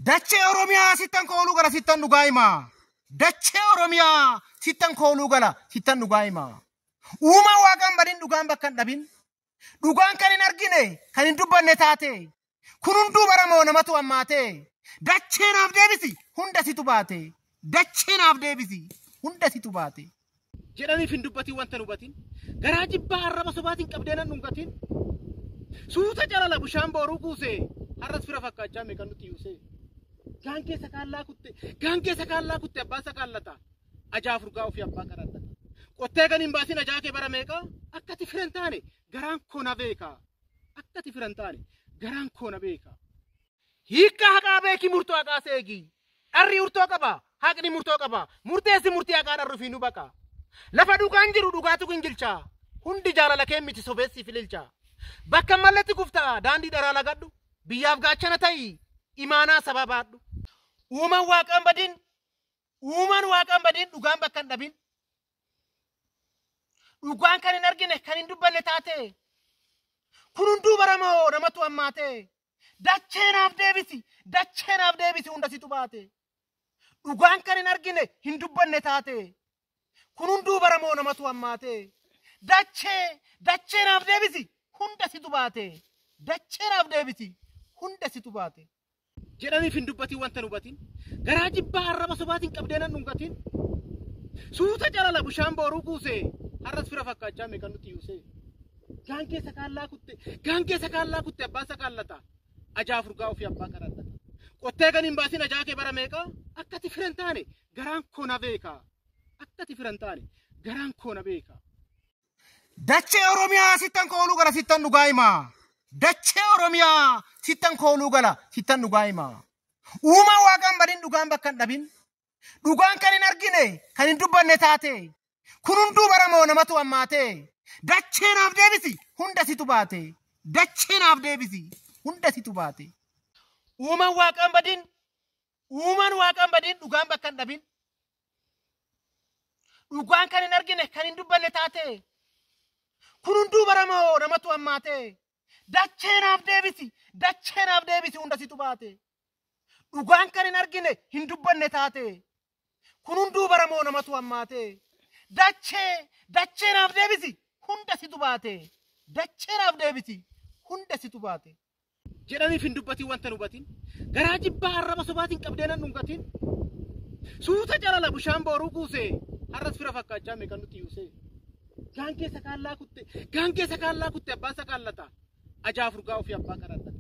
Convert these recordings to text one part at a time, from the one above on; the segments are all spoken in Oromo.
Dachee Oromiyaa sittan kooluu gala sittan dhugaa himaa. Dachee Oromiyaa sittan kooluu gala sittan dhugaa himaa. Uumaan waaqaan badin dhugaan bakka hin dhabin. Dhugaan kan hin argine kan hin dubbanne taate. Kun hunduu baramoo namatu hammaate. Dachee naaf deebisi hunda situ baate. Dachee naaf deebisi hunda situ baate. Jedhaniif hin dubbatiin wanta hubatin. Garaa jibbaa arraba sobaatiin qabdeenan dhungatin. Suuta jalala bushaan booruu kuusee har'as fira fakkaachaa meeqan nuti yuusee. Gaangee sakaallaa kutte abbaan sakaallata. Ajaa furgaa ofii abbaa qarattata. Qottee kan hin baasin ajaa kee bara meeqa? Akkati firan taane garaan koo na beeka. Akkati firan taane garaan koo na beeka. Hiikkaa haqaa beeki murtoo haqaa seegi. Dharri murtoo qaba. Haqni murtoo qaba. Murteessi murtii haqaa dharru fi nu baqa. Lafa dhugaan jiru dhugaatu gingilcha. Hundi jaalala kee miti sobeessi fililcha. Bakka malletti kuftaa daandii dharaa lagadhu. Biyyaaf gaachana ta'i imaanaa sababaadhu. Uumaan waaqaan badin dhugaan bakka hin dhabin. Dhugaan kan hin argine kan hin dubbanne taate. Kun hunduu baramoo namatu hammaate. Dachee naaf deebisi hunda situ baate. Dhugaan kan hin argine hin dubbanne taate. Kun hunduu baramoo namatu hammaate. Dachee naaf deebisi hunda situ baate. Dachee naaf deebisi hunda situ baate. Jedhaniif hin dubbatiin wanta hubatin. Garaa jibbaa arraba sobaatiin qabdeenan dhungatin. Suuta jalala bushaan booruu kuusee har'as fira fakkaachaa meeqan nuti yuusee. Gaangee sakaallaa kutte abbaan sakaallata. Ajaa furgaa ofii abbaa qarattata. Qottee kan hin baasin ajaa kee bara meeqa? Akkati firan taane garaan koo na beeka. Akkati firan taane garaan koo na beeka. Dachee Oromiyaa sittan kooluu gala sittan dhugaa himaa. Dachee Oromiyaa sittan kooluu gala sittan dhugaa himaa. Uumaan waaqaan badin dhugaan bakka hin dhabin. Dhugaan kan hin argine kan hin dubbanne taate. Kun hunduu baramoo namatu hammaate. Dachee naaf deebisi hunda situ baate. Dachee naaf deebisi hunda situ baate. Uumaan waaqaan badin dhugaan bakka hin dhabin. Dhugaan kan hin argine kan hin dubbanne taate. Kun hunduu baramoo namatu hammaate. Dachee naaf deebisi hunda situ baate. Dhugaan kan hin argine hin dubbanne taate. Kun hunduu baramoo namatu hammaate. Dachee naaf deebisi hunda situ baate. Dachee naaf deebisi hunda situ baate. Jedhaniif hin dubbatiin wanta hubatin. Garaa jibbaa arraba sobaatiin qabdeenan dhungatin. Suuta jalala bushaan booruu kuusee har'as fira fakkaachaa meeqan nuti yuusee. Gaangee sakaallaa kutte abbaan sakaallata. Ajaa furgaa ofii abbaa qarattata.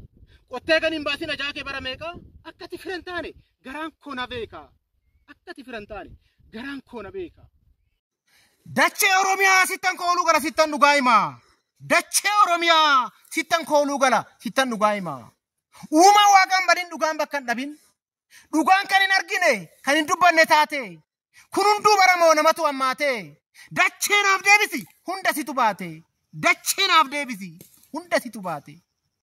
Qottee kan hin baasin ajaa kee bara meeqa? Akkati firan taane garaan koo na beeka. Akkati firan taane garaan koo na beeka. Dachee Oromiyaa sittan kooluu gala sittan dhugaa himaa. Dachee Oromiyaa sittan kooluu gala sittan dhugaa himaa. Uumaan waaqaan badin dhugaan bakka hin dhabin. Dhugaan kan hin argine kan hin dubbanne taate. Kun hunduu baramoo namatu hammaate. Dachee naaf deebisi hunda situ baate. Dachee naaf deebisi hunda situ baate.